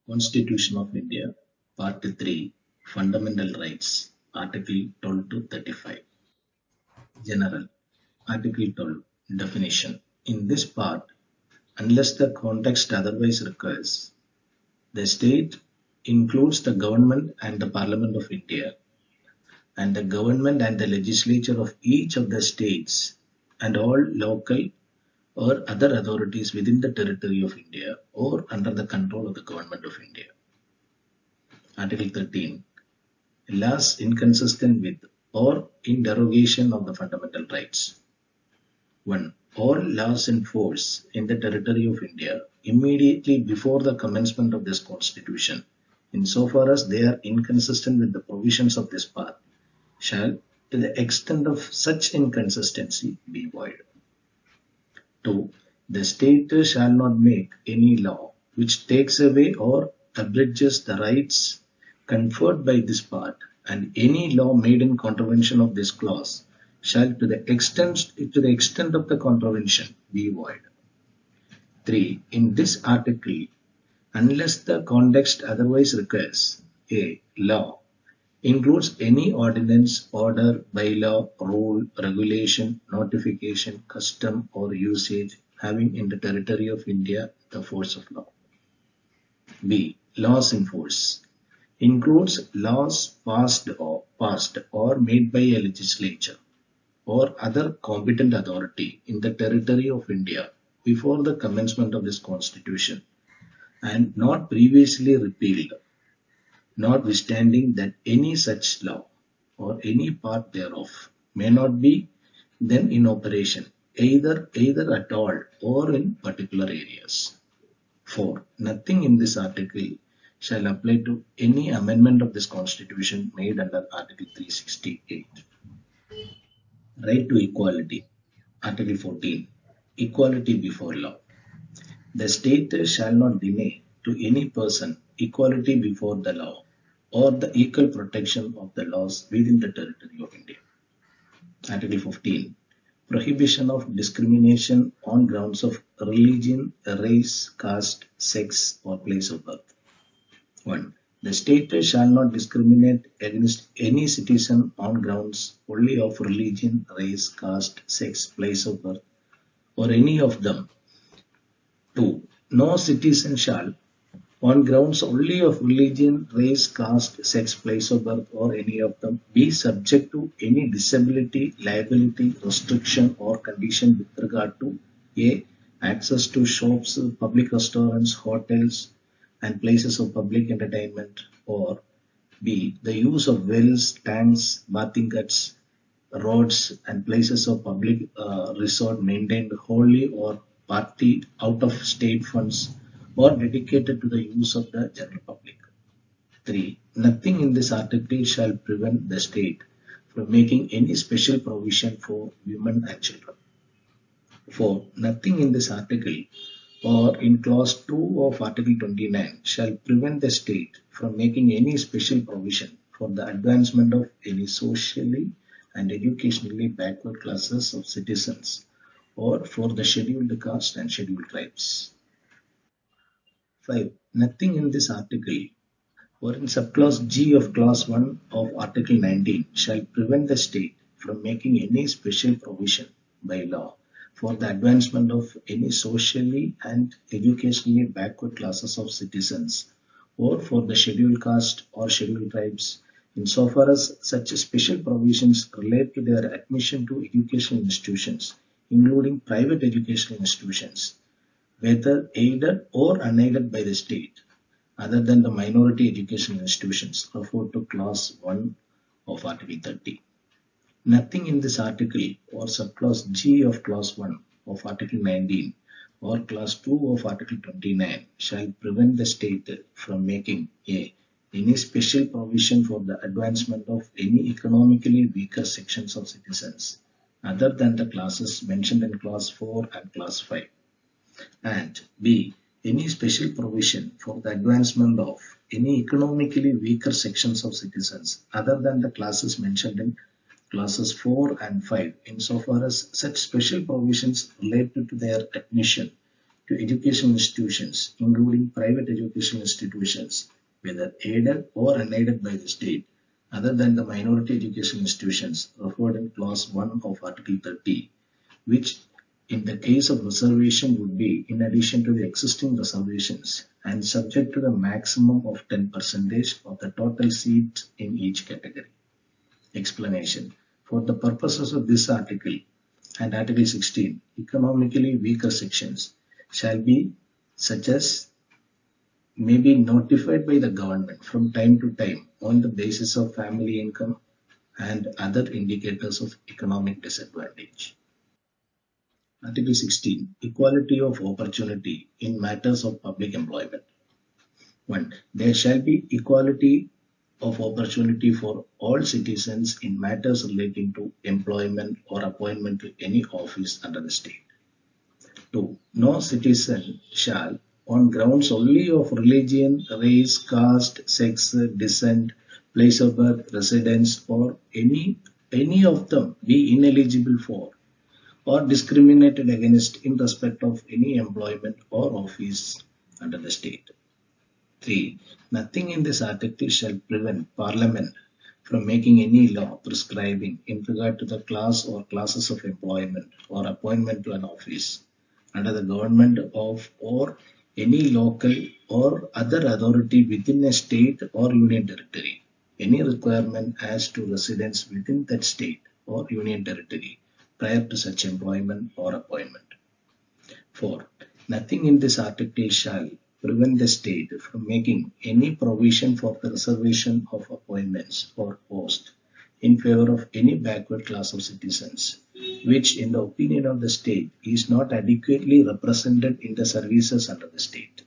Constitution of India, Part 3, Fundamental Rights, Article 12 to 35. General, Article 12, Definition. In this part, unless the context otherwise requires, the state includes the government and the Parliament of India, and the government and the legislature of each of the states, and all local or other authorities within the territory of India or under the control of the government of India. Article 13. Laws inconsistent with or in derogation of the fundamental rights. 1. All laws in force in the territory of India immediately before the commencement of this constitution, insofar as they are inconsistent with the provisions of this part, shall, to the extent of such inconsistency, be void. 2. The state shall not make any law which takes away or abridges the rights conferred by this part, and any law made in contravention of this clause shall, to the extent of the contravention, be void. 3. In this article, unless the context otherwise requires, a law includes any ordinance, order, bylaw, rule, regulation, notification, custom, or usage having in the territory of India the force of law. B. Laws in force includes laws passed or made by a legislature or other competent authority in the territory of India before the commencement of this constitution and not previously repealed, notwithstanding that any such law or any part thereof may not be then in operation either at all or in particular areas. 4. Nothing in this article shall apply to any amendment of this constitution made under Article 368. Right to equality. Article 14. Equality before law. The state shall not deny to any person equality before the law or the equal protection of the laws within the territory of India. Article 15. Prohibition of discrimination on grounds of religion, race, caste, sex, or place of birth. 1. The state shall not discriminate against any citizen on grounds only of religion, race, caste, sex, place of birth, or any of them. 2. No citizen shall, on grounds only of religion, race, caste, sex, place of birth, or any of them, be subject to any disability, liability, restriction, or condition with regard to a. Access to shops, public restaurants, hotels, and places of public entertainment, or b. the use of wells, tanks, bathing huts, roads, and places of public resort maintained wholly or partly out of state funds or dedicated to the use of the general public. 3. Nothing in this article shall prevent the state from making any special provision for women and children. 4. Nothing in this article or in clause 2 of Article 29 shall prevent the state from making any special provision for the advancement of any socially and educationally backward classes of citizens or for the scheduled caste and scheduled tribes. 5. Nothing in this article or in subclause G of clause 1 of Article 19 shall prevent the state from making any special provision by law for the advancement of any socially and educationally backward classes of citizens or for the scheduled caste or scheduled tribes insofar as such special provisions relate to their admission to educational institutions, including private educational institutions, whether aided or unaided by the state, other than the minority educational institutions referred to clause 1 of Article 30. Nothing in this article or subclause G of clause 1 of Article 19 or clause 2 of Article 29 shall prevent the state from making a. any special provision for the advancement of any economically weaker sections of citizens other than the classes mentioned in clause 4 and clause 5, and b. any special provision for the advancement of any economically weaker sections of citizens other than the classes mentioned in clauses 4 and 5 insofar as such special provisions related to their admission to educational institutions, including private educational institutions, whether aided or unaided by the state, other than the minority educational institutions referred in Clause 1 of Article 30, which in the case of reservation would be in addition to the existing reservations and subject to the maximum of 10% of the total seats in each category. Explanation. For the purposes of this article and Article 16, economically weaker sections shall be such as may be notified by the government from time to time on the basis of family income and other indicators of economic disadvantage. Article 16. Equality of opportunity in matters of public employment. 1. There shall be equality of opportunity for all citizens in matters relating to employment or appointment to any office under the state. 2. No citizen shall, on grounds only of religion, race, caste, sex, descent, place of birth, residence, or any of them be ineligible for or discriminated against in respect of any employment or office under the state. 3. Nothing in this article shall prevent Parliament from making any law prescribing in regard to the class or classes of employment or appointment to an office under the government of or any local or other authority within a state or union territory, any requirement as to residence within that state or union territory prior to such employment or appointment. 4. Nothing in this article shall prevent the state from making any provision for the reservation of appointments or posts in favor of any backward class of citizens, which in the opinion of the state is not adequately represented in the services under the state.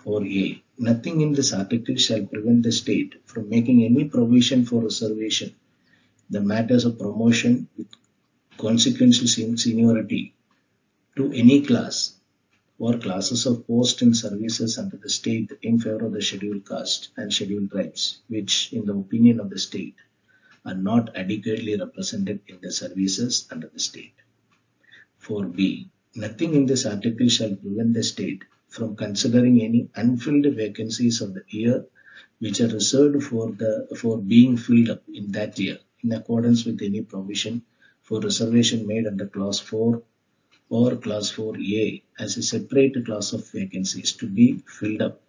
4a. Nothing in this article shall prevent the state from making any provision for reservation the matters of promotion with consequential seniority to any class or classes of post and services under the state in favor of the scheduled caste and scheduled tribes, which in the opinion of the state are not adequately represented in the services under the state. 4b. Nothing in this article shall prevent the state from considering any unfilled vacancies of the year which are reserved for being filled up in that year in accordance with any provision for reservation made under Clause 4 or Clause 4a as a separate class of vacancies to be filled up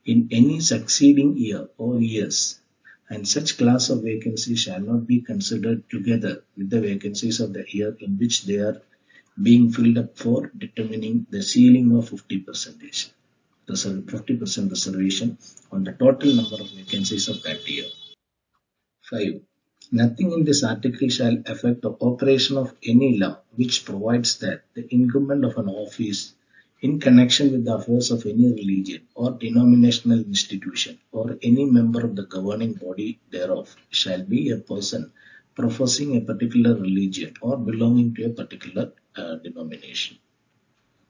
in any succeeding year or years, and such class of vacancies shall not be considered together with the vacancies of the year in which they are being filled up for determining the ceiling of 50% reservation on the total number of vacancies of that year. 5. Nothing in this article shall affect the operation of any law which provides that the incumbent of an office in connection with the affairs of any religion or denominational institution or any member of the governing body thereof shall be a person professing a particular religion or belonging to a particular denomination.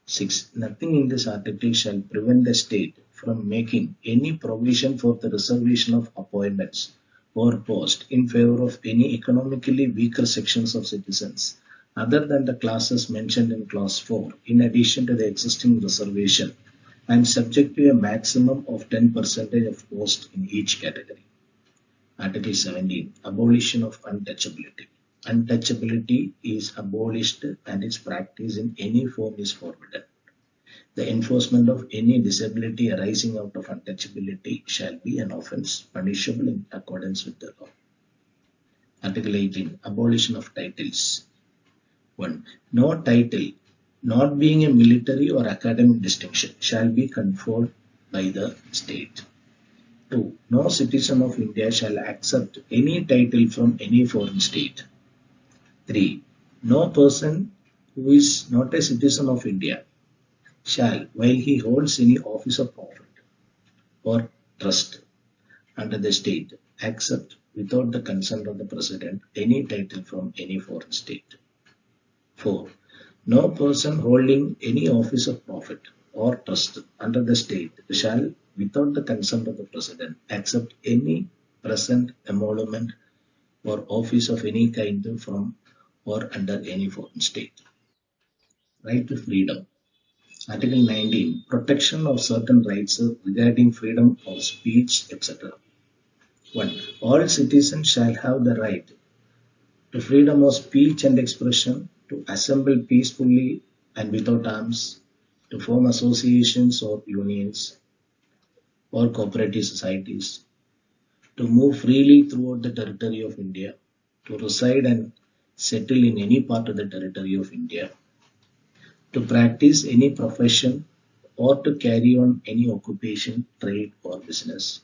6. Nothing in this article shall prevent the state from making any provision for the reservation of appointments or post in favor of any economically weaker sections of citizens other than the classes mentioned in Clause 4 in addition to the existing reservation and subject to a maximum of 10% of posts in each category. Article 17. Abolition of untouchability. Untouchability is abolished and its practice in any form is forbidden. The enforcement of any disability arising out of untouchability shall be an offence punishable in accordance with the law. Article 18. Abolition of titles. 1. No title, not being a military or academic distinction, shall be conferred by the state. 2. No citizen of India shall accept any title from any foreign state. 3. No person who is not a citizen of India shall, while he holds any office of profit or trust under the state, accept without the consent of the President any title from any foreign state. 4. No person holding any office of profit or trust under the state shall, without the consent of the President, accept any present, emolument, or office of any kind from or under any foreign state. Right to freedom. Article 19. Protection of certain rights regarding freedom of speech, etc. 1. All citizens shall have the right to freedom of speech and expression, to assemble peacefully and without arms, to form associations or unions or cooperative societies, to move freely throughout the territory of India, to reside and settle in any part of the territory of India, to practice any profession or to carry on any occupation, trade, or business.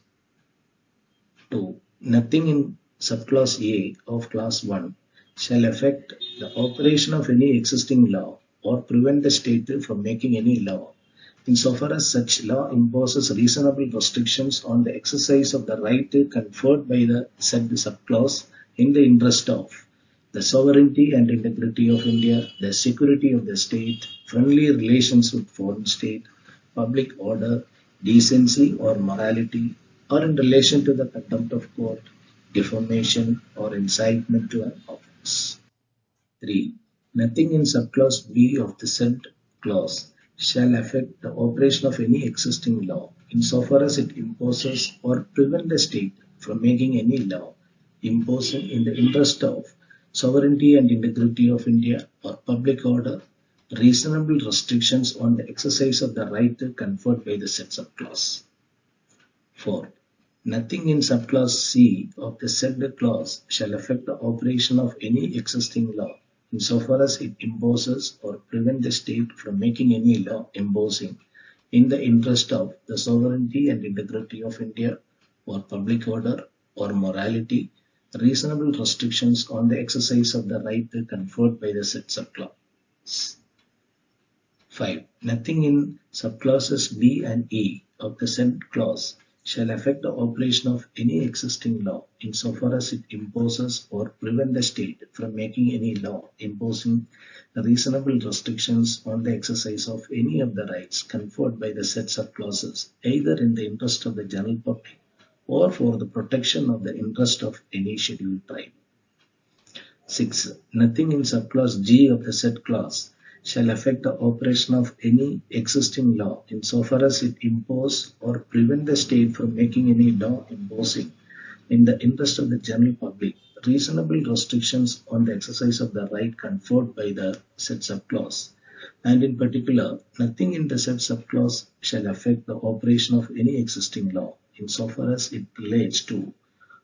2. Nothing in subclause A of clause 1 shall affect the operation of any existing law or prevent the state from making any law insofar as such law imposes reasonable restrictions on the exercise of the right conferred by the said subclause in the interest of the sovereignty and integrity of India, the security of the state, friendly relations with foreign state, public order, decency or morality, or in relation to the contempt of court, defamation, or incitement to an offence. 3. Nothing in subclause B of the said clause shall affect the operation of any existing law insofar as it imposes or prevent the state from making any law imposing in the interest of sovereignty and integrity of India or public order reasonable restrictions on the exercise of the right conferred by the said subclause. 4. Nothing in subclause C of the said clause shall affect the operation of any existing law insofar as it imposes or prevent the state from making any law imposing in the interest of the sovereignty and integrity of India or public order or morality reasonable restrictions on the exercise of the right conferred by the said subclause. 5. Nothing in subclauses B and E of the said clause shall affect the operation of any existing law insofar as it imposes or prevent the state from making any law imposing reasonable restrictions on the exercise of any of the rights conferred by the said subclauses, either in the interest of the general public or for the protection of the interest of any scheduled tribe. 6. Nothing in subclause G of the said clause shall affect the operation of any existing law insofar as it impose or prevent the state from making any law imposing in the interest of the general public reasonable restrictions on the exercise of the right conferred by the said subclause, and in particular nothing in the said subclause shall affect the operation of any existing law insofar as it relates to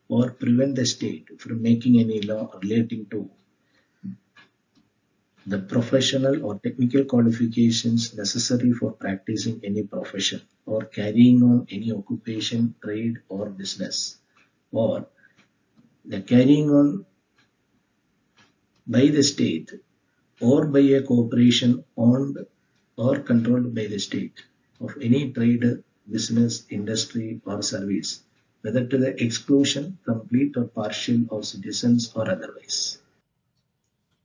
or prevent the state from making any law relating to the professional or technical qualifications necessary for practicing any profession or carrying on any occupation, trade, or business, or the carrying on by the state or by a corporation owned or controlled by the state of any trade, business, industry, or service, whether to the exclusion, complete or partial, of citizens or otherwise.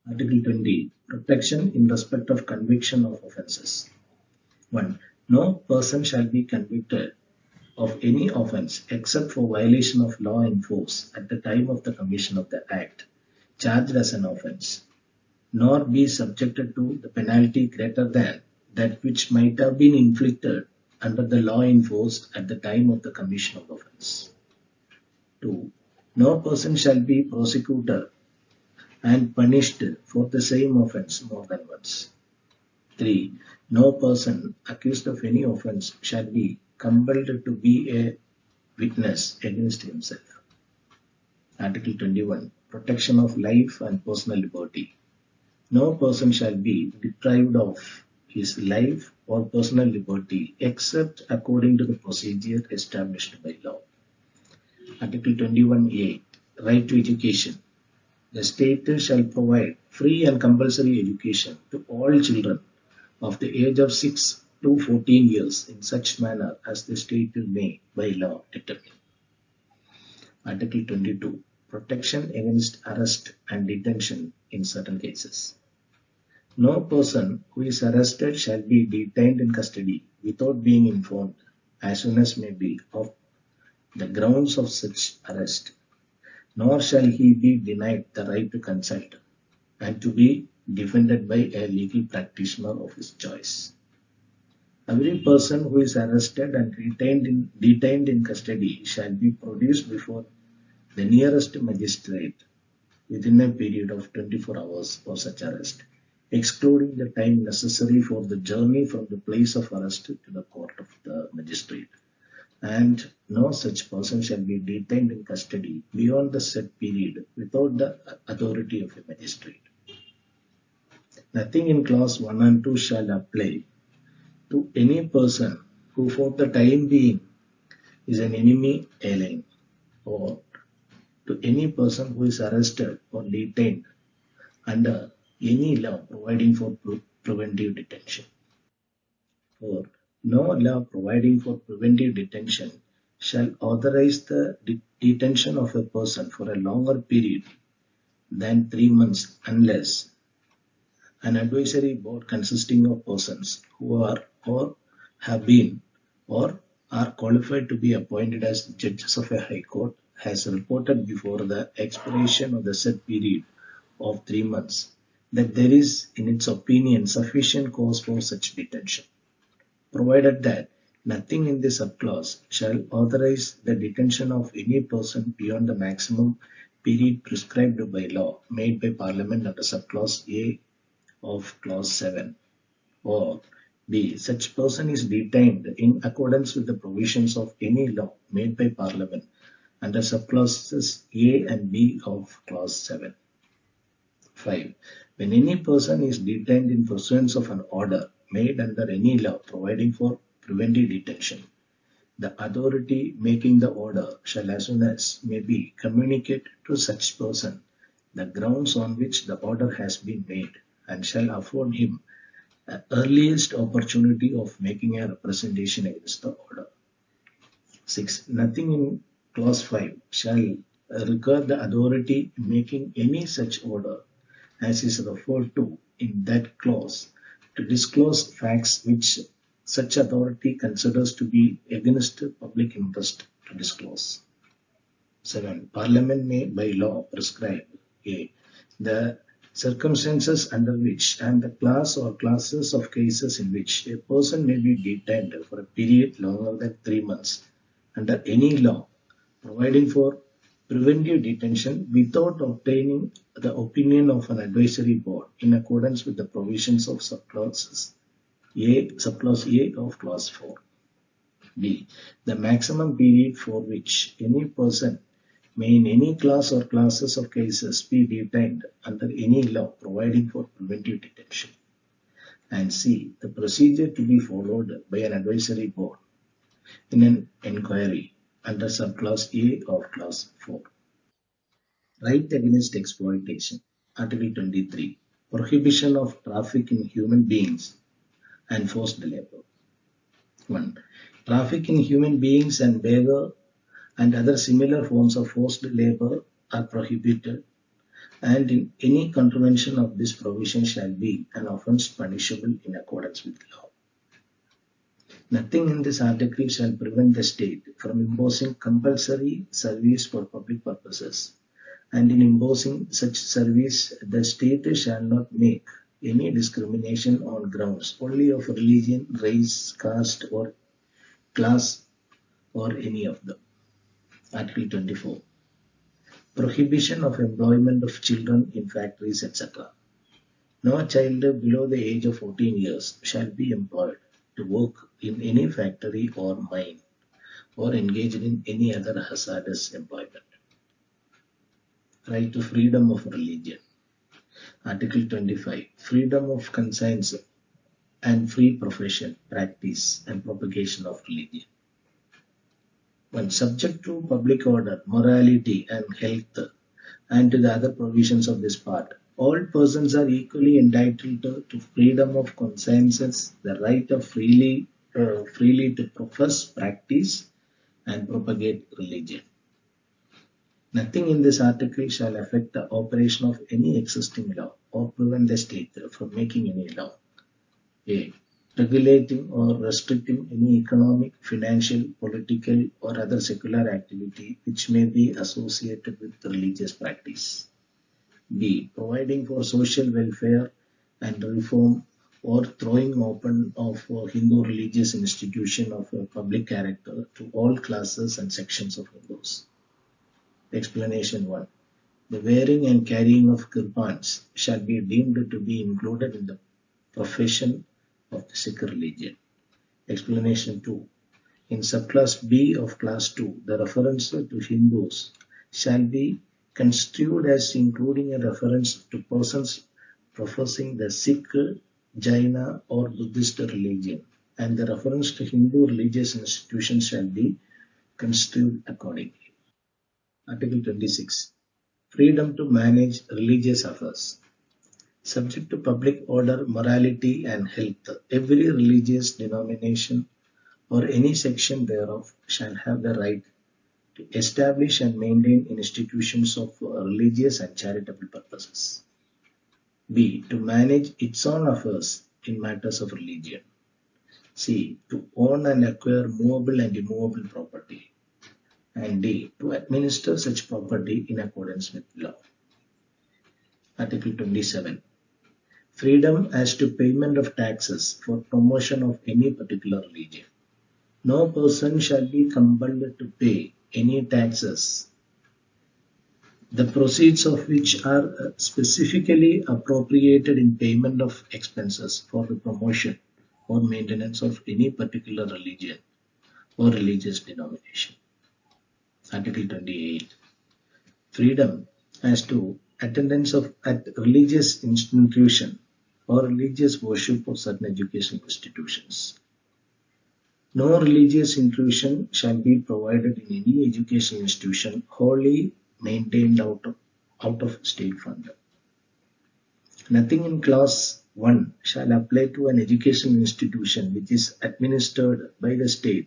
Article 20. Protection in respect of conviction of offences. 1. No person shall be convicted of any offence except for violation of law in force at the time of the commission of the act charged as an offence, nor be subjected to the penalty greater than that which might have been inflicted under the law in force at the time of the commission of offence. 2. No person shall be prosecuted and punished for the same offence more than once. 3. No person accused of any offence shall be compelled to be a witness against himself. Article 21. Protection of life and personal liberty. No person shall be deprived of his life or personal liberty except according to the procedure established by law. Article 21A. Right to education. The state shall provide free and compulsory education to all children of the age of 6 to 14 years in such manner as the state may by law determine. Article 22. Protection against arrest and detention in certain cases. No person who is arrested shall be detained in custody without being informed as soon as may be of the grounds of such arrest, nor shall he be denied the right to consult and to be defended by a legal practitioner of his choice. Every person who is arrested and detained in custody shall be produced before the nearest magistrate within a period of 24 hours for such arrest, excluding the time necessary for the journey from the place of arrest to the court of the magistrate. And no such person shall be detained in custody beyond the set period without the authority of a magistrate. Nothing in clause 1 and 2 shall apply to any person who for the time being is an enemy alien, or to any person who is arrested or detained under any law providing for preventive detention. 4. No law providing for preventive detention shall authorize the detention of a person for a longer period than 3 months unless an advisory board consisting of persons who are or have been or are qualified to be appointed as judges of a high court has reported before the expiration of the said period of 3 months that there is, in its opinion, sufficient cause for such detention, provided that nothing in this subclause shall authorize the detention of any person beyond the maximum period prescribed by law made by Parliament under subclause A of clause 7, or B. Such person is detained in accordance with the provisions of any law made by Parliament under subclauses A and B of clause 7. 5. When any person is detained in pursuance of an order made under any law providing for preventive detention, the authority making the order shall as soon as may be communicate to such person the grounds on which the order has been made, and shall afford him the earliest opportunity of making a representation against the order. 6. Nothing in clause 5 shall require the authority making any such order as is referred to in that clause to disclose facts which such authority considers to be against public interest to disclose. 7. Parliament may by law prescribe a. The circumstances under which and the class or classes of cases in which a person may be detained for a period longer than 3 months under any law providing for preventive detention without obtaining the opinion of an advisory board in accordance with the provisions of subclause A of clause 4. B. The maximum period for which any person may in any class or classes of cases be detained under any law providing for preventive detention. And C. The procedure to be followed by an advisory board in an inquiry under subclause A of clause 4. Right against exploitation. Article 23. Prohibition of traffic in human beings and forced labor. 1. Traffic in human beings and labor and other similar forms of forced labor are prohibited, and in any contravention of this provision shall be an offence punishable in accordance with law. Nothing in this article shall prevent the state from imposing compulsory service for public purposes, and in imposing such service the state shall not make any discrimination on grounds only of religion, race, caste or class or any of them. Article 24. Prohibition of employment of children in factories, etc. No child below the age of 14 years shall be employed to work in any factory or mine or engaged in any other hazardous employment. Right to freedom of religion. Article 25. Freedom of conscience and free profession, practice and propagation of religion. When subject to public order, morality and health and to the other provisions of this part, all persons are equally entitled to freedom of consciences, the right of freely to profess, practice and propagate religion. Nothing in this article shall affect the operation of any existing law or prevent the state from making any law. A. Regulating or restricting any economic, financial, political or other secular activity which may be associated with religious practice. B. Providing for social welfare and reform or throwing open of Hindu religious institution of a public character to all classes and sections of Hindus. Explanation 1. The wearing and carrying of kirbans shall be deemed to be included in the profession of the Sikh religion. Explanation 2. In subclass B of class 2, the reference to Hindus shall be construed as including a reference to persons professing the Sikh, Jaina or Buddhist religion, and the reference to Hindu religious institutions shall be construed accordingly. Article 26. Freedom to manage religious affairs. Subject to public order, morality and health, every religious denomination or any section thereof shall have the right to establish and maintain institutions of religious and charitable purposes. B. To manage its own affairs in matters of religion. C. To own and acquire movable and immovable property. And D. To administer such property in accordance with law. Article 27. Freedom as to payment of taxes for promotion of any particular religion. No person shall be compelled to pay any taxes, the proceeds of which are specifically appropriated in payment of expenses for the promotion or maintenance of any particular religion or religious denomination. Article 28. Freedom as to attendance at religious institution or religious worship of certain educational institutions. No religious institution shall be provided in any educational institution wholly maintained out of state fund. Nothing in class 1 shall apply to an educational institution which is administered by the state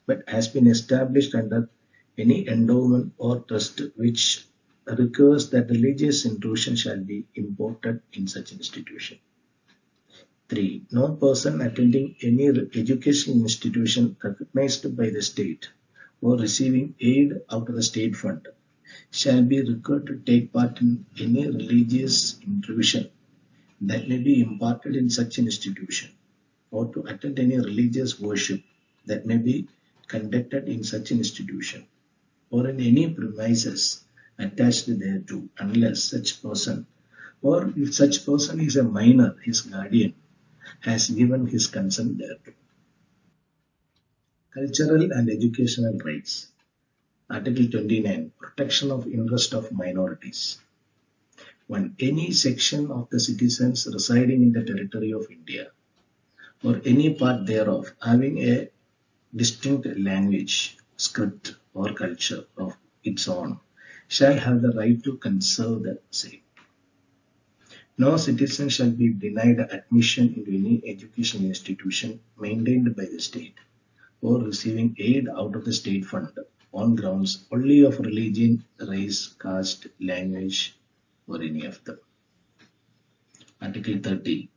but has been established under any endowment or trust which requires that religious institution shall be imported in such institution. 3. No person attending any educational institution recognized by the state or receiving aid out of the state fund shall be required to take part in any religious intrusion that may be imparted in such an institution or to attend any religious worship that may be conducted in such an institution or in any premises attached thereto unless such person or if such person is a minor, his guardian, has given his consent thereto. Cultural and educational rights. Article 29. Protection of interest of minorities. 1. Any section of the citizens residing in the territory of India or any part thereof having a distinct language, script or culture of its own shall have the right to conserve the same. No citizen shall be denied admission into any educational institution maintained by the state or receiving aid out of the state fund on grounds only of religion, race, caste, language, or any of them. Article 30.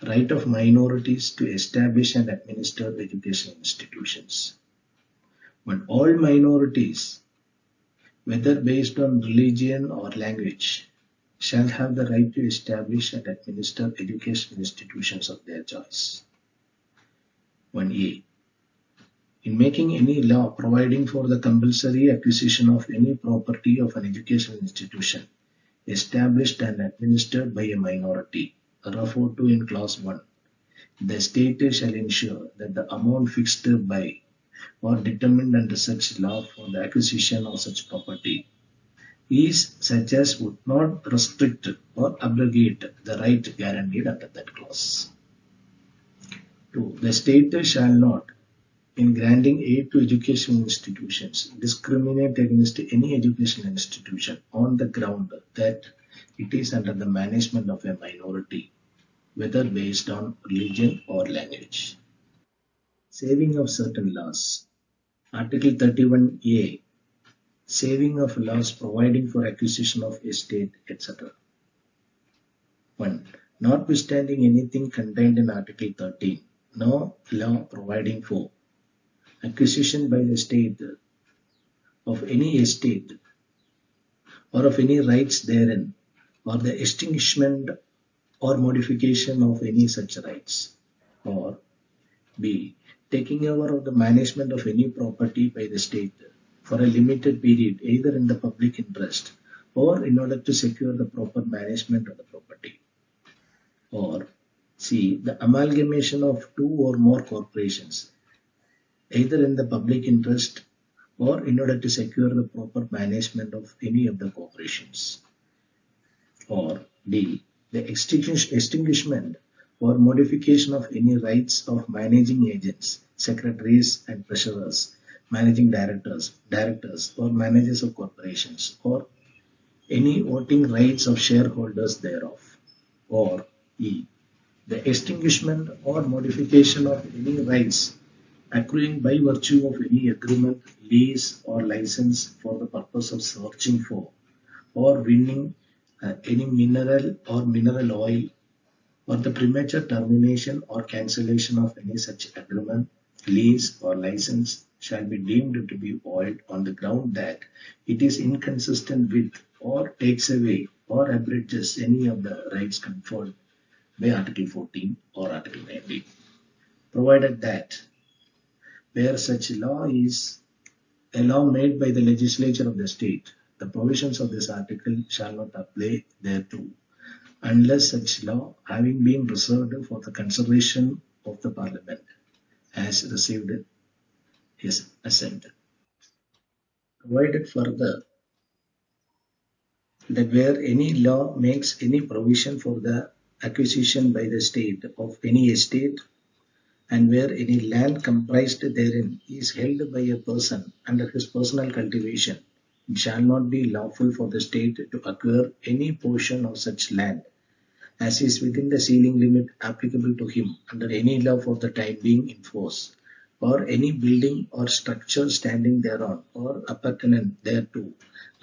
Right of minorities to establish and administer educational institutions. But all minorities, whether based on religion or language, shall have the right to establish and administer educational institutions of their choice. 1a. In making any law providing for the compulsory acquisition of any property of an educational institution established and administered by a minority, referred to in clause 1, the state shall ensure that the amount fixed by or determined under such law for the acquisition of such property is such as would not restrict or abrogate the right guaranteed under that clause. 2. The state shall not, in granting aid to educational institutions, discriminate against any educational institution on the ground that it is under the management of a minority, whether based on religion or language. Saving of certain laws. Article 31a. Saving of laws providing for acquisition of estate, etc. 1. Notwithstanding anything contained in Article 13, no law providing for acquisition by the state of any estate or of any rights therein or the extinguishment or modification of any such rights, or B. Taking over of the management of any property by the state for a limited period, either in the public interest or in order to secure the proper management of the property. Or C. The amalgamation of two or more corporations, either in the public interest or in order to secure the proper management of any of the corporations. Or D. The extinguishment or modification of any rights of managing agents, secretaries and treasurers, managing directors or managers of corporations, or any voting rights of shareholders thereof. Or E. The extinguishment or modification of any rights accruing by virtue of any agreement, lease, or license for the purpose of searching for or winning any mineral or mineral oil, or the premature termination or cancellation of any such agreement, lease, or license shall be deemed to be void on the ground that it is inconsistent with or takes away or abridges any of the rights conferred by Article 14 or Article 19, provided that where such law is a law made by the legislature of the state, the provisions of this article shall not apply thereto, unless such law, having been reserved for the consideration of the Parliament, has received his assent. Provided further that where any law makes any provision for the acquisition by the state of any estate, and where any land comprised therein is held by a person under his personal cultivation, it shall not be lawful for the state to acquire any portion of such land as is within the ceiling limit applicable to him under any law for the time being in force, or any building or structure standing thereon or appurtenant thereto,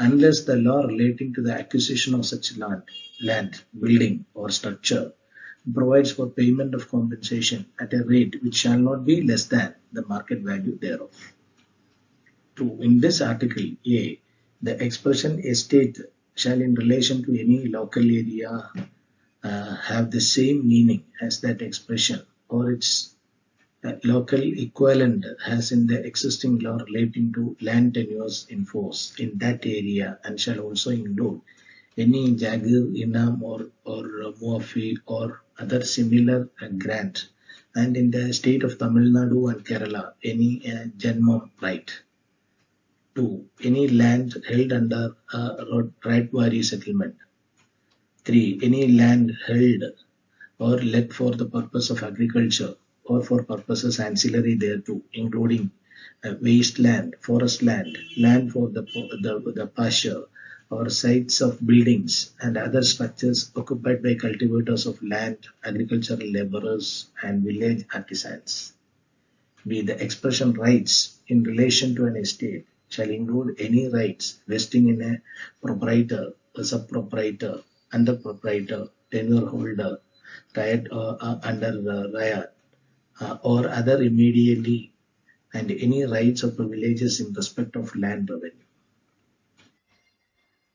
unless the law relating to the acquisition of such land, building, or structure provides for payment of compensation at a rate which shall not be less than the market value thereof. 2. In this article A, the expression estate shall in relation to any local area have the same meaning as that expression or its local equivalent has in the existing law relating to land tenures in force in that area, and shall also include any jagir, inam, or muafi or other similar grant, and in the state of Tamil Nadu and Kerala any janmam right. 2. Any land held under Raitwari settlement. 3. Any land held or let for the purpose of agriculture or for purposes ancillary thereto, including waste land, forest land, land for the pasture, or sites of buildings and other structures occupied by cultivators of land, agricultural laborers, and village artisans. B. The expression rights in relation to an estate shall include any rights vesting in a proprietor, a sub-proprietor, under proprietor, tenure holder, right under riot, or other immediately, and any rights or privileges in respect of land revenue.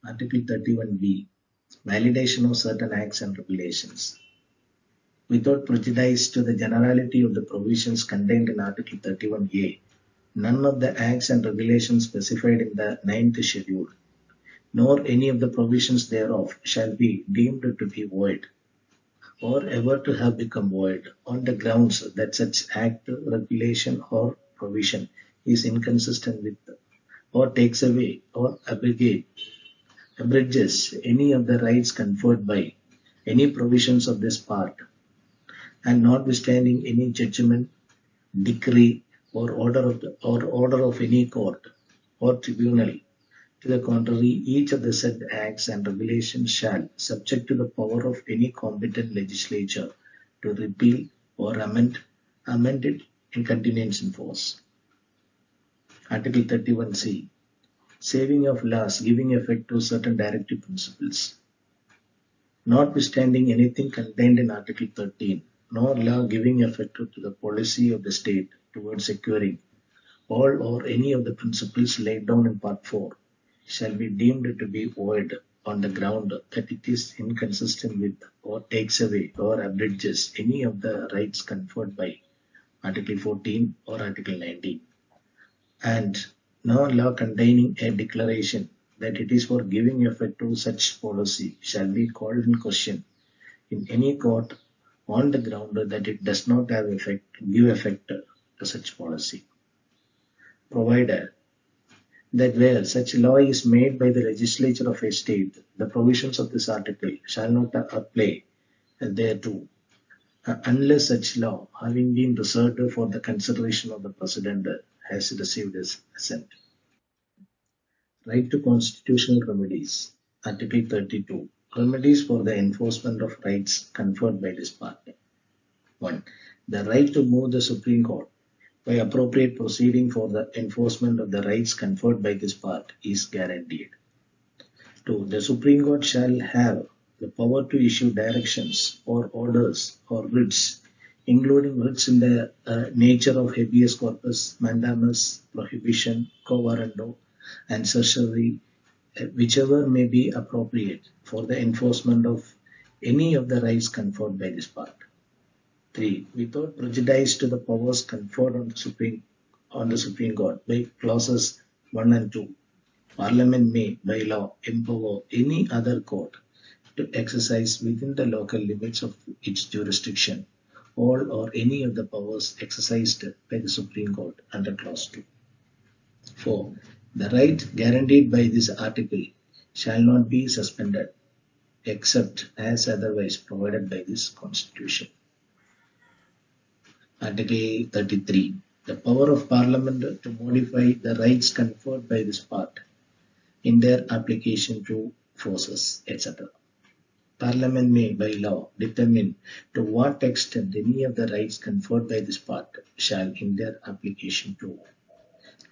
Article 31B. Validation of certain acts and regulations. Without prejudice to the generality of the provisions contained in Article 31A, none of the acts and regulations specified in the 9th schedule, nor any of the provisions thereof, shall be deemed to be void, or ever to have become void, on the grounds that such act, regulation, or provision is inconsistent with, or takes away, or abridges any of the rights conferred by any provisions of this part, and notwithstanding any judgment, decree, or order of any court or tribunal to the contrary, each of the said acts and regulations shall, subject to the power of any competent legislature, to repeal or amend it in continuance in force. Article 31C. Saving of laws giving effect to certain directive principles. Notwithstanding anything contained in Article 13, nor law giving effect to the policy of the state towards securing all or any of the principles laid down in Part 4 shall be deemed to be void on the ground that it is inconsistent with or takes away or abridges any of the rights conferred by Article 14 or Article 19, and no law containing a declaration that it is for giving effect to such policy shall be called in question in any court on the ground that it does not give effect to such policy, provided that where such law is made by the legislature of a state, the provisions of this article shall not apply thereto, unless such law, having been reserved for the consideration of the President, has received his assent. Right to constitutional remedies. Article 32. Remedies for the enforcement of rights conferred by this part. 1. The right to move the Supreme Court by appropriate proceeding for the enforcement of the rights conferred by this part is guaranteed. 2. The Supreme Court shall have the power to issue directions or orders or writs, including writs in the nature of habeas corpus, mandamus, prohibition, quo warranto, and certiorari, whichever may be appropriate for the enforcement of any of the rights conferred by this part. 3. Without prejudice to the powers conferred on the Supreme Court by clauses 1 and 2, Parliament may, by law, empower any other court to exercise within the local limits of its jurisdiction all or any of the powers exercised by the Supreme Court under clause 2. 4. The right guaranteed by this article shall not be suspended except as otherwise provided by this Constitution. Article 33. The power of Parliament to modify the rights conferred by this part in their application to forces, etc. Parliament may, by law, determine to what extent any of the rights conferred by this part shall, in their application to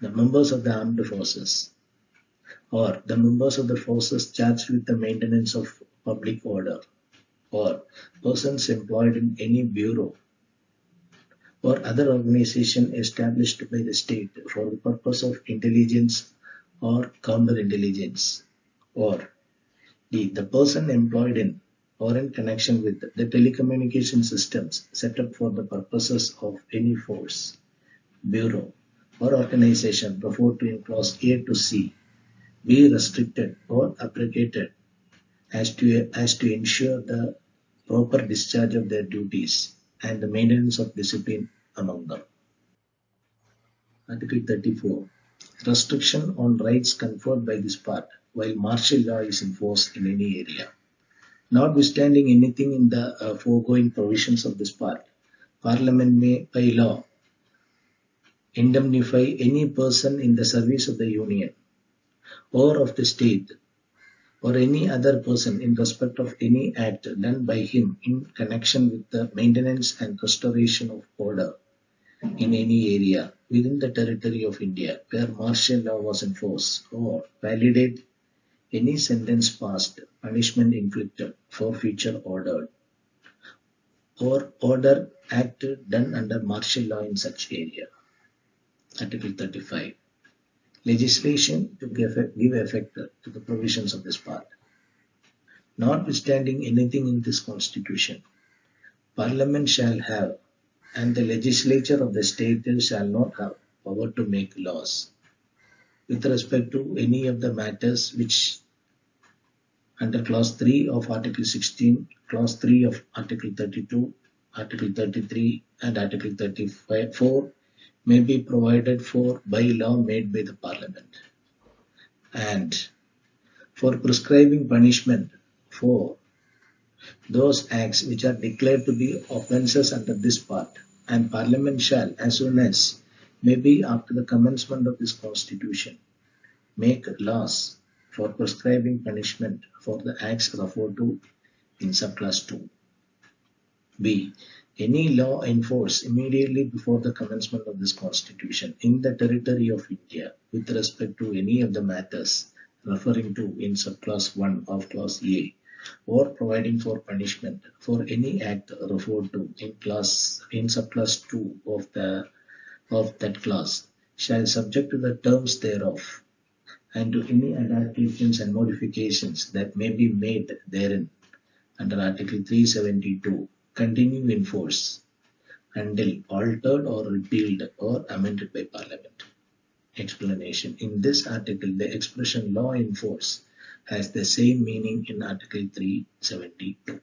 the members of the armed forces or the members of the forces charged with the maintenance of public order or persons employed in any bureau or other organization established by the state for the purpose of intelligence or counterintelligence, or the person employed in or in connection with the telecommunication systems set up for the purposes of any force, bureau, or organization referred to in clause A to C be restricted or abrogated as to ensure the proper discharge of their duties and the maintenance of discipline among them. Article 34. Restriction on rights conferred by this part while martial law is enforced in any area. Notwithstanding anything in the foregoing provisions of this part, Parliament may, by law, indemnify any person in the service of the Union or of the state or any other person in respect of any act done by him in connection with the maintenance and restoration of order in any area within the territory of India where martial law was enforced, or validate any sentence passed, punishment inflicted, forfeiture ordered, or order act done under martial law in such area. Article 35. Legislation to give effect to the provisions of this part. Notwithstanding anything in this Constitution, Parliament shall have, and the legislature of the state shall not have power to make laws with respect to any of the matters which under clause 3 of Article 16, clause 3 of Article 32, Article 33 and Article 34 may be provided for by law made by the Parliament, and for prescribing punishment for those acts which are declared to be offences under this part, and Parliament shall, as soon as may be after the commencement of this Constitution, make laws for prescribing punishment for the acts referred to in subclass 2. B. Any law enforced immediately before the commencement of this Constitution in the territory of India with respect to any of the matters referring to in subclass 1 of clause A, or providing for punishment for any act referred to in subclass 2 of that clause, shall, subject to the terms thereof and to any adaptations and modifications that may be made therein under Article 372 continue in force until altered or repealed or amended by Parliament. Explanation. In this article, the expression law in force has the same meaning in Article 372.